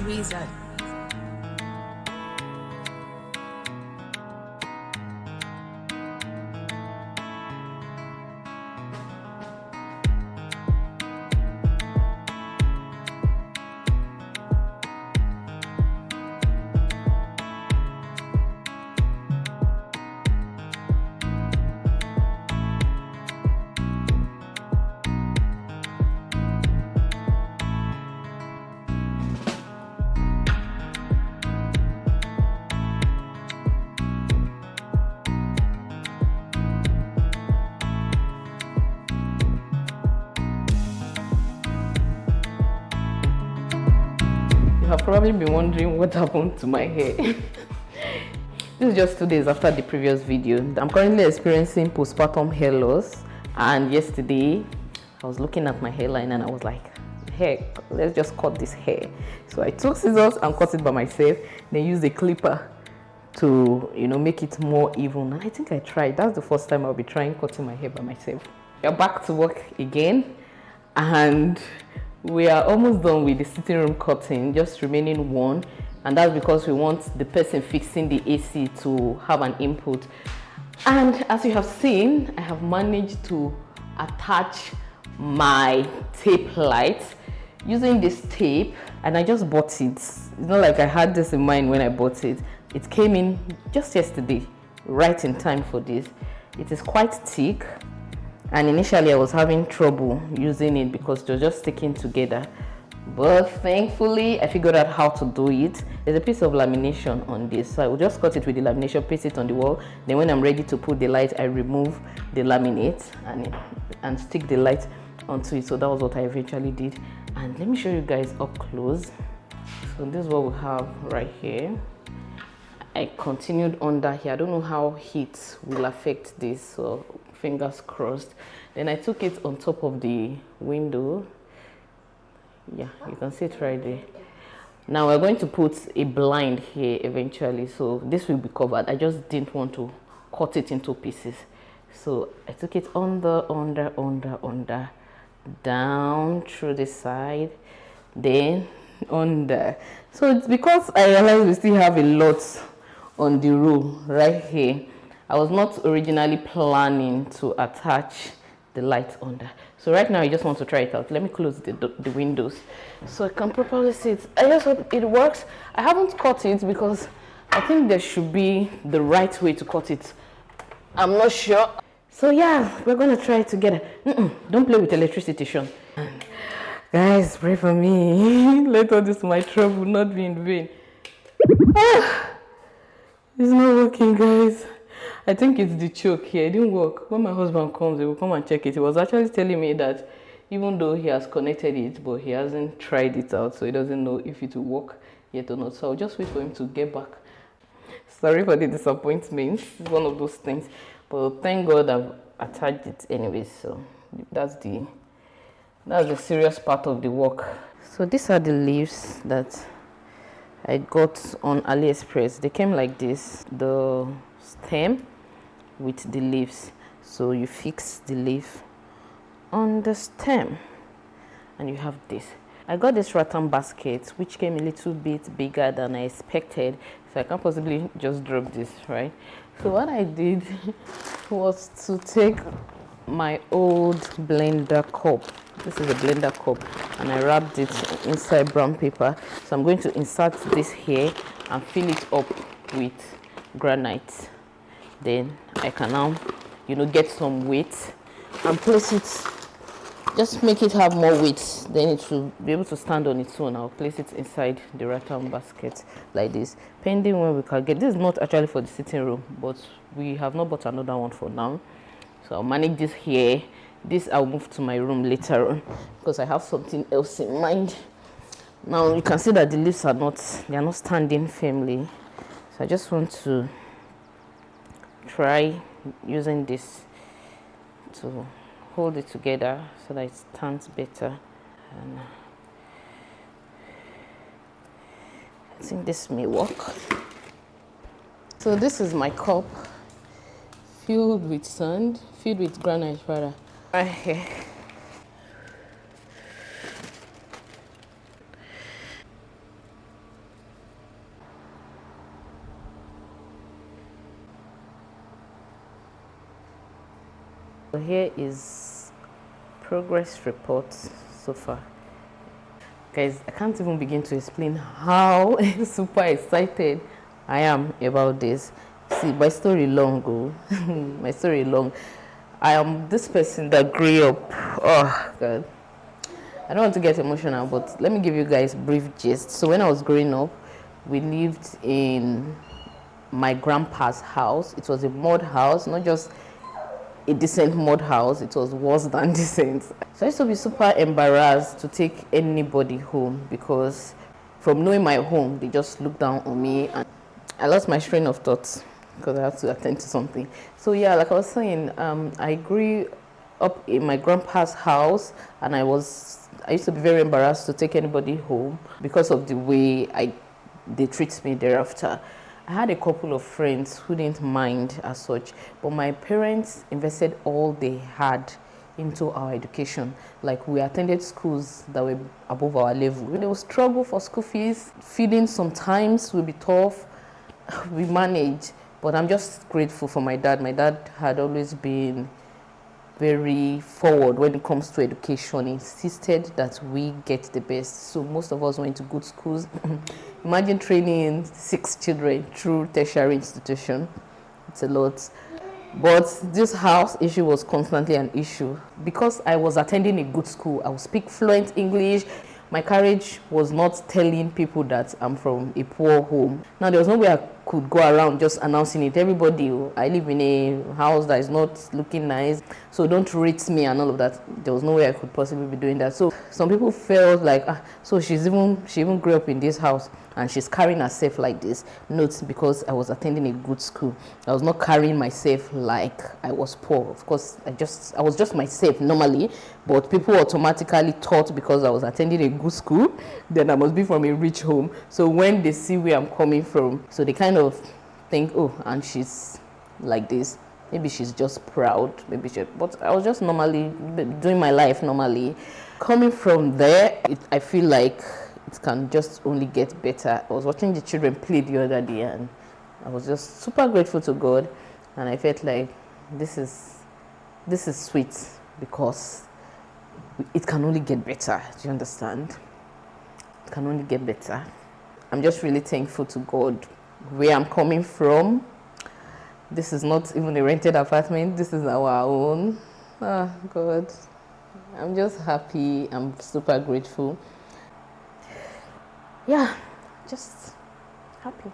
razor. Have probably been wondering what happened to my hair. This is just 2 days after the previous video. I'm currently experiencing postpartum hair loss, and yesterday I was looking at my hairline and I was like, hey, let's just cut this hair. So I took scissors and cut it by myself, then used a clipper to make it more even, and I think I tried. That's the first time I'll be trying cutting my hair by myself. We're back to work again, and we are almost done with the sitting room curtain, just remaining one, and that's because we want the person fixing the AC to have an input. And as you have seen, I have managed to attach my tape light using this tape, and I just bought it. It's not like I had this in mind when I bought it. It came in just yesterday, right in time for this. It is quite thick, and initially I was having trouble using it because it was just sticking together, but thankfully I figured out how to do it. There's a piece of lamination on this, so I will just cut it with the lamination, paste it on the wall, then when I'm ready to put the light, I remove the laminate and stick the light onto it. So that was what I eventually did, and let me show you guys up close. So this is what we have right here. I continued under here. I don't know how heat will affect this, so fingers crossed. Then I took it on top of the window. Yeah, you can see it right there. Now we're going to put a blind here eventually, so this will be covered. I just didn't want to cut it into pieces, so I took it under, down through the side, then under. So it's because I realized we still have a lot on the row right here. I was not originally planning to attach the light under. So right now I just want to try it out. Let me close the windows so I can properly see it. I just hope it works. I haven't cut it because I think there should be the right way to cut it. I'm not sure. So yeah, we're gonna try it together. Don't play with electricity, Sean. Guys, pray for me. Let all this my trouble not be in vain. It's not working, guys. I think it's the choke here. It didn't work. When my husband comes, he will come and check it. He was actually telling me that even though he has connected it, but he hasn't tried it out, so he doesn't know if it will work yet or not. So I'll just wait for him to get back. Sorry for the disappointment. It's one of those things. But thank God I've attached it anyway. So that's the serious part of the work. So these are the leaves that I got on Aliexpress. They came like this, the stem with the leaves. So you fix the leaf on the stem and you have this. I got this rattan basket which came a little bit bigger than I expected, so I can't possibly just drop this, right? So what I did was to take my old blender cup. This is a blender cup, and I wrapped it inside brown paper. So I'm going to insert this here and fill it up with granite. Then I can now, get some weight and place it. Just make it have more weight, then it will be able to stand on its own. I'll place it inside the rattan basket like this, pending when we can get. This is not actually for the sitting room, but we have not bought another one for now. So I'll manage this here. This I'll move to my room later on because I have something else in mind. Now you can see that the leaves are not standing firmly. So I just want to try using this to hold it together so that it stands better. And I think this may work. So this is my cup filled with sand, filled with granite rather. Right here. So here is progress report so far. Guys, I can't even begin to explain how super excited I am about this. See, my story long, my story long. I am this person that grew up. Oh God, I don't want to get emotional, but let me give you guys a brief gist. So when I was growing up, we lived in my grandpa's house. It was a mud house, not just a decent mud house, it was worse than decent. So I used to be super embarrassed to take anybody home because from knowing my home, they just looked down on me and I lost my train of thoughts because I had to attend to something. So yeah, like I was saying, I grew up in my grandpa's house and I used to be very embarrassed to take anybody home because of the way they treat me thereafter. I had a couple of friends who didn't mind as such, but my parents invested all they had into our education. Like, we attended schools that were above our level. They would struggle for school fees. Feeding sometimes will be tough. We managed, but I'm just grateful for my dad. My dad had always been very forward when it comes to education. He insisted that we get the best. So most of us went to good schools. Imagine training 6 children through tertiary institution. It's a lot. But this house issue was constantly an issue. Because I was attending a good school, I would speak fluent English. My courage was not telling people that I'm from a poor home. Now, there was no way I could go around just announcing it. Everybody, I live in a house that is not looking nice, so don't rate me and all of that. There was no way I could possibly be doing that. So some people felt like, so she even grew up in this house and she's carrying herself like this. Note, because I was attending a good school, I was not carrying myself like I was poor. Of course, I was just myself normally, but people automatically thought because I was attending a good school, then I must be from a rich home. So when they see where I'm coming from, so they kind of think, oh, and she's like this, maybe she's just proud, but I was just normally doing my life normally. Coming from there, I feel like it can just only get better. I was watching the children play the other day and I was just super grateful to God, and I felt like this is sweet because it can only get better. Do you understand? It can only get better. I'm just really thankful to God where I'm coming from. This is not even a rented apartment. This is our own. Oh, God. I'm just happy. I'm super grateful. Yeah, just happy.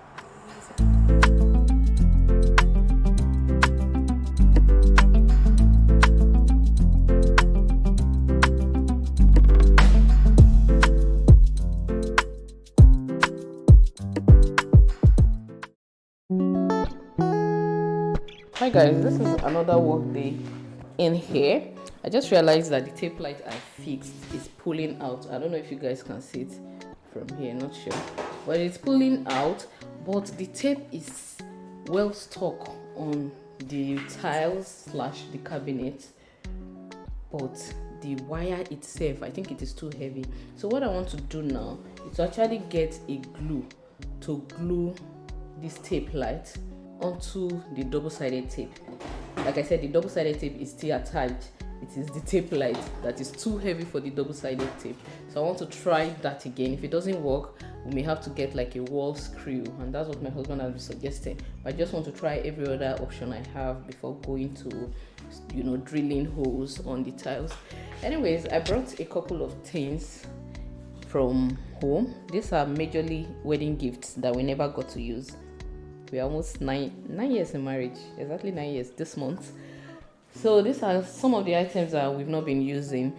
Hi guys, this is another work day in here. I just realized that the tape light I fixed is pulling out. I don't know if you guys can see it from here, not sure, but it's pulling out, but the tape is well stuck on the tiles / the cabinet, but the wire itself, I think it is too heavy. So what I want to do now is to actually get a glue to glue this tape light onto the double-sided tape. Like I said, the double-sided tape is still attached. It is the tape light that is too heavy for the double-sided tape. So I want to try that again. If it doesn't work, we may have to get like a wall screw, and that's what my husband has been suggesting. But I just want to try every other option I have before going to, drilling holes on the tiles. Anyways, I brought a couple of things from home. These are majorly wedding gifts that we never got to use. We're almost nine years in marriage, exactly 9 years this month. So these are some of the items that we've not been using.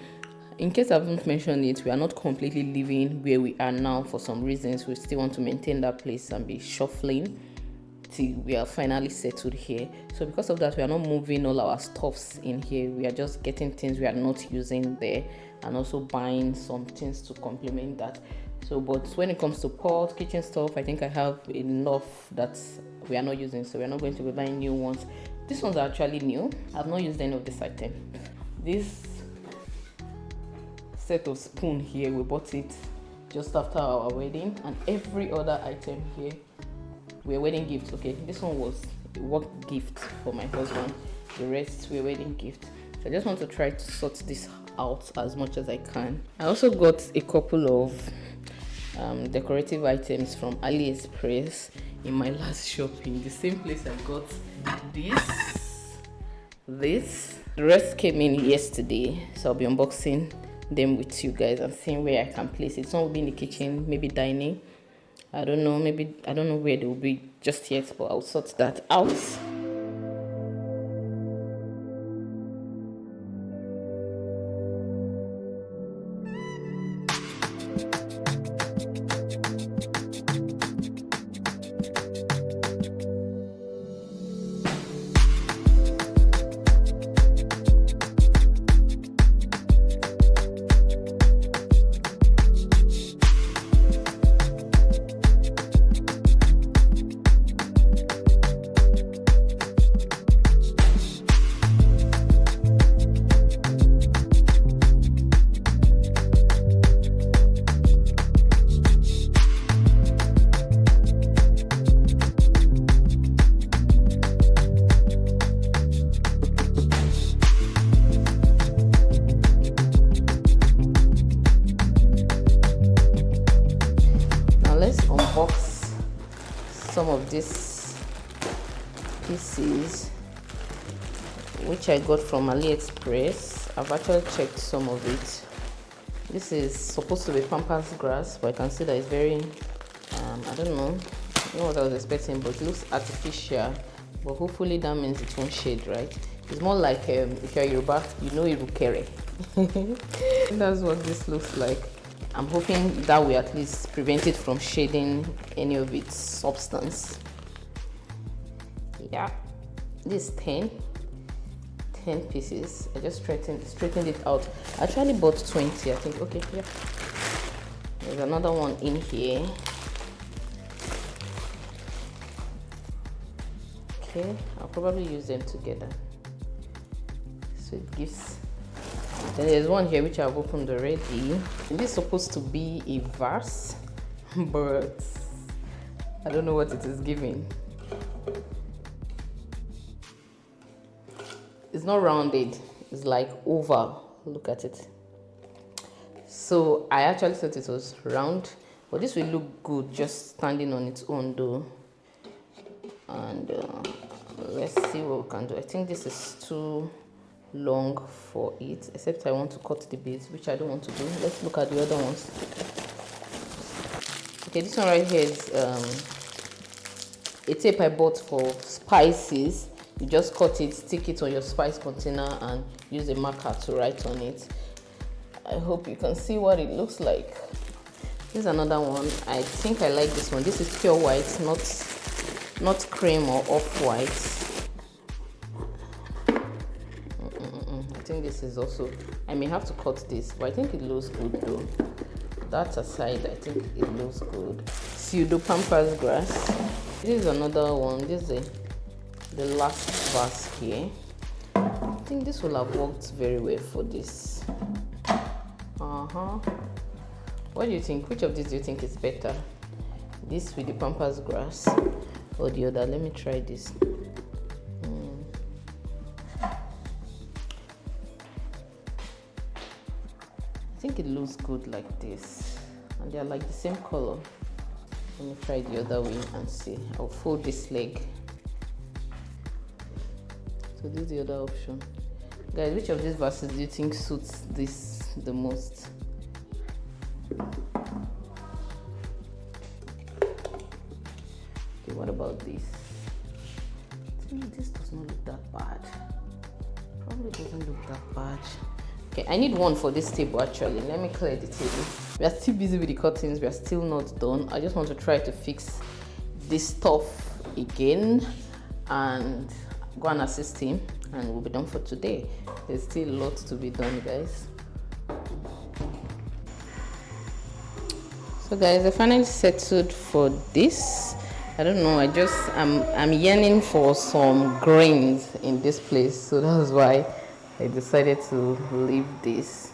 In case I haven't mentioned it, we are not completely living where we are now for some reasons. We still want to maintain that place and be shuffling till we are finally settled here. So because of that, we are not moving all our stuffs in here. We are just getting things we are not using there and also buying some things to complement that. So, but when it comes to pot, kitchen stuff, I think I have enough that we are not using, so we are not going to be buying new ones. These ones are actually new. I've not used any of this item. This set of spoon here, we bought it just after our wedding, and every other item here were wedding gifts. Okay, this one was a work gift for my husband. The rest were wedding gifts. I just want to try to sort this out as much as I can. I also got a couple of decorative items from Aliexpress in my last shopping. The same place I got this. The rest came in yesterday, so I'll be unboxing them with you guys and seeing where I can place it. Some will be in the kitchen, maybe dining. I don't know, maybe I don't know where they will be just yet, but I'll sort that out. Unbox some of these pieces which I got from Aliexpress. I've actually checked some of it. This is supposed to be pampas grass, but I can see that it's very I don't know what I was expecting, but it looks artificial, but hopefully that means it won't shade, right? It's more like if you're Yoruba, you know irukere. That's what this looks like. I'm hoping that will at least prevent it from shading any of its substance. Yeah, this 10 pieces. I just straightened it out. I actually bought 20, I think. Okay, yeah. There's another one in here. Okay, I'll probably use them together. So it gives. Then there's one here which I've opened already. This is supposed to be a vase, but I don't know what it is giving. It's not rounded, it's like oval. Look at it. So I actually thought it was round, but this will look good just standing on its own though. And let's see what we can do. I think this is too long for it, except I want to cut the beads, which I don't want to do. Let's look at the other ones. Okay, this one right here is a tape I bought for spices. You just cut it, stick it on your spice container, and use a marker to write on it. I hope you can see what it looks like. This is another one. I think I like this one. This is pure white, not cream or off-white. I think this is also, I may have to cut this, but I think it looks good though. That aside, I think it looks good. Pseudo pampas grass. This is another one. This is the last vase here. I think this will have worked very well for this. What do you think? Which of these do you think is better? This with the pampas grass or the other? Let me try this. I think it looks good like this, and they're like the same color. Let me try the other way and see. I'll fold this leg. So this is the other option. Guys, which of these vases do you think suits this the most? Okay, what about this? I think this does not look that bad. Probably doesn't look that bad. Okay, I need one for this table actually. Let me clear the table. We are still busy with the curtains. We are still not done. I just want to try to fix this stuff again and go and assist him, and we'll be done for today. There's still a lot to be done, guys. So guys, I finally settled for this. I don't know, I'm yearning for some grains in this place, so that's why I decided to leave this.